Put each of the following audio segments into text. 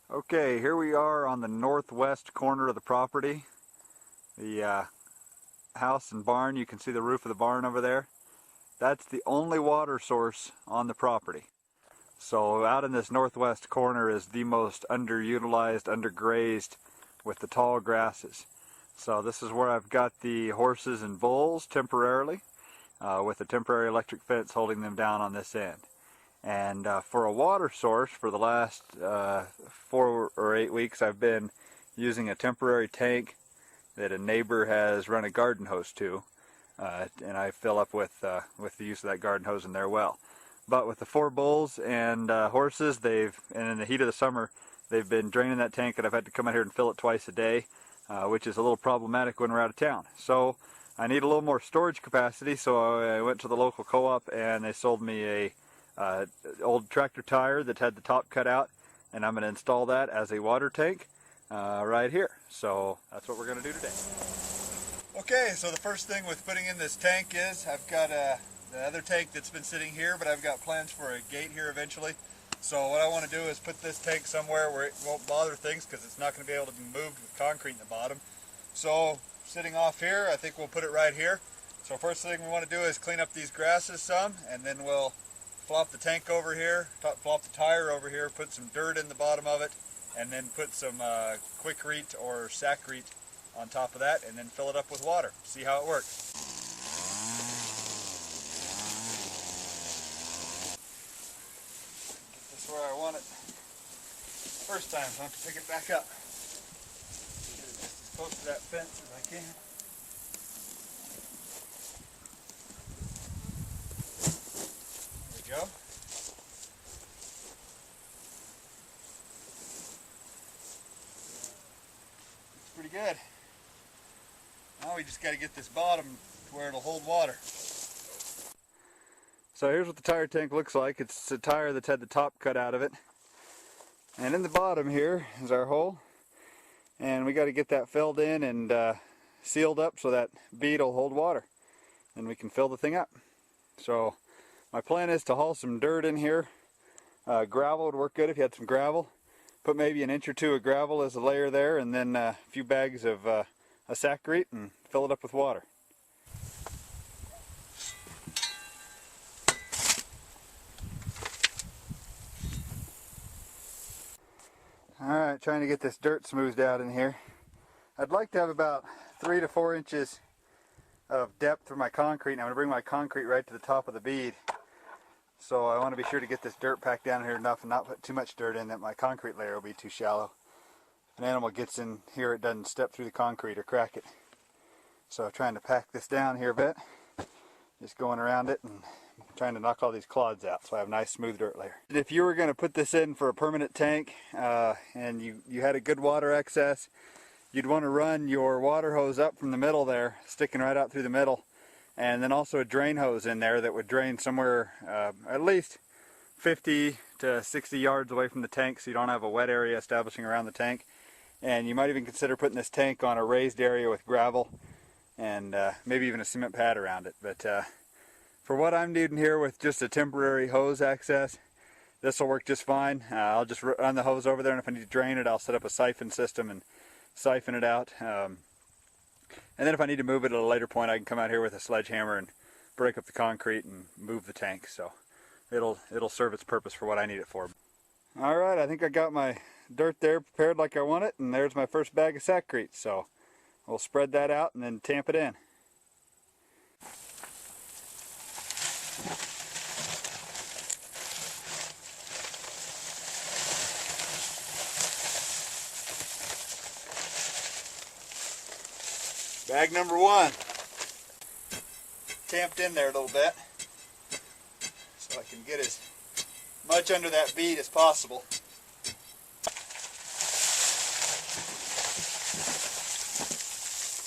Okay, here we are on the northwest corner of the property. The house and barn, you can see the roof of the barn over there. That's the only water source on the property. So out in this northwest corner is the most underutilized, undergrazed with the tall grasses. So this is where I've got the horses and bulls temporarily, with a temporary electric fence holding them down on this end. And for a water source, for the last 4 or 8 weeks, I've been using a temporary tank that a neighbor has run a garden hose to, and I fill up with the use of that garden hose in their well. But with the 4 bulls and horses, and in the heat of the summer, they've been draining that tank, and I've had to come out here and fill it twice a day, which is a little problematic when we're out of town. So I need a little more storage capacity, so I went to the local co-op and they sold me a old tractor tire that had the top cut out, and I'm going to install that as a water tank right here. So that's what we're going to do today. Okay, so the first thing with putting in this tank is I've got the other tank that's been sitting here, but I've got plans for a gate here eventually. So what I want to do is put this tank somewhere where it won't bother things, because it's not going to be able to be moved with concrete in the bottom. So sitting off here, I think we'll put it right here. So first thing we want to do is clean up these grasses some, and then we'll flop the tank over here, flop the tire over here, put some dirt in the bottom of it, and then put some Quikrete or Sackrete on top of that, and then fill it up with water. See how it works. Get this where I want it first time, so I have to pick it back up. Get it just as close to that fence as I can. Go. It's pretty good. Now we just got to get this bottom to where it'll hold water. So here's what the tire tank looks like. It's a tire that's had the top cut out of it. And in the bottom here is our hole. And we got to get that filled in and sealed up so that bead will hold water. And we can fill the thing up. So my plan is to haul some dirt in here. Gravel would work good if you had some gravel. Put maybe an inch or 2 of gravel as a layer there, and then a few bags of a Sackrete, and fill it up with water. Alright, trying to get this dirt smoothed out in here. I'd like to have about 3 to 4 inches of depth for my concrete, and I'm going to bring my concrete right to the top of the bead. So I want to be sure to get this dirt packed down here enough and not put too much dirt in that my concrete layer will be too shallow. If an animal gets in here, it doesn't step through the concrete or crack it. So I'm trying to pack this down here a bit, just going around it and trying to knock all these clods out so I have a nice smooth dirt layer. If you were going to put this in for a permanent tank and you had a good water excess, you'd want to run your water hose up from the middle there, sticking right out through the middle. And then also a drain hose in there that would drain somewhere at least 50 to 60 yards away from the tank, so you don't have a wet area establishing around the tank. And you might even consider putting this tank on a raised area with gravel and maybe even a cement pad around it. But for what I'm needing here with just a temporary hose access, this will work just fine. I'll just run the hose over there, and if I need to drain it, I'll set up a siphon system and siphon it out. And then if I need to move it at a later point, I can come out here with a sledgehammer and break up the concrete and move the tank. So it'll serve its purpose for what I need it for. Alright, I think I got my dirt there prepared like I want it, and there's my first bag of Sackrete. So we'll spread that out and then tamp it in. Bag number 1, tamped in there a little bit so I can get as much under that bead as possible.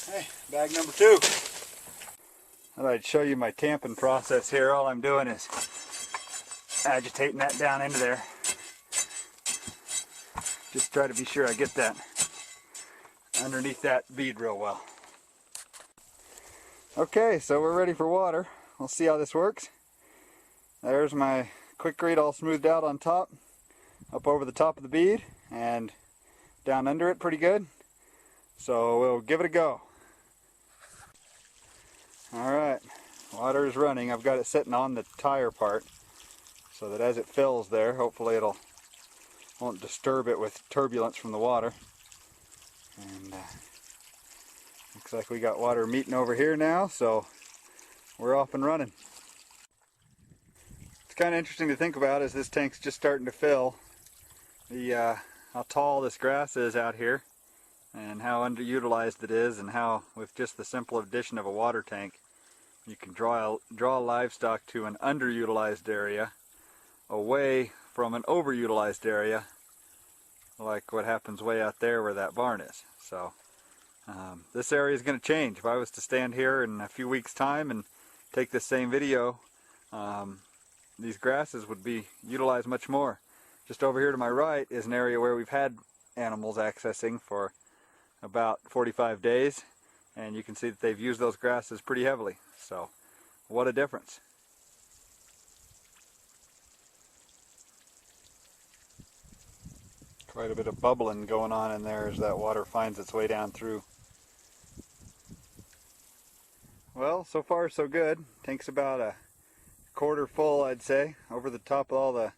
Okay, bag number 2. Thought I'd show you my tamping process here. All I'm doing is agitating that down into there. Just try to be sure I get that underneath that bead real well. Okay, so we're ready for water. We'll see how this works. There's my Quikrete all smoothed out on top, up over the top of the bead, and down under it pretty good. So we'll give it a go. Alright, water is running. I've got it sitting on the tire part so that as it fills there, hopefully won't disturb it with turbulence from the water. And looks like we got water meeting over here now, so we're off and running. It's kind of interesting to think about as this tank's just starting to fill, how tall this grass is out here and how underutilized it is, and how with just the simple addition of a water tank you can draw livestock to an underutilized area away from an overutilized area, like what happens way out there where that barn is. So this area is going to change. If I was to stand here in a few weeks time and take this same video, these grasses would be utilized much more. Just over here to my right is an area where we've had animals accessing for about 45 days, and you can see that they've used those grasses pretty heavily. So what a difference. Quite a bit of bubbling going on in there as that water finds its way down through. Well, so far so good. Tank's about a quarter full, I'd say, over the top of all the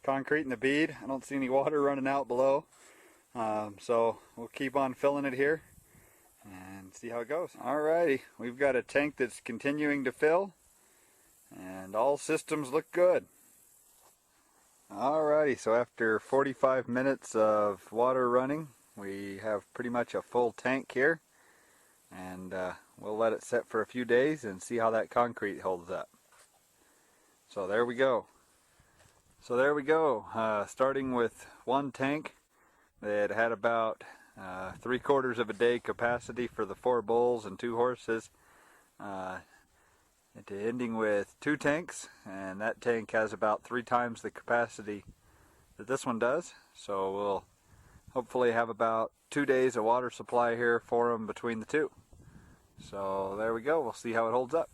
concrete and the bead. I don't see any water running out below. So we'll keep on filling it here and see how it goes. Alrighty, we've got a tank that's continuing to fill and all systems look good. Alrighty, so after 45 minutes of water running, we have pretty much a full tank here, and we'll let it set for a few days and see how that concrete holds up. So there we go. Starting with one tank that had about 3/4 of a day capacity for the 4 bulls and 2 horses, ending with 2 tanks, and that tank has about 3 times the capacity that this one does. So we'll hopefully have about 2 days of water supply here for them between the two. So there we go. We'll see how it holds up.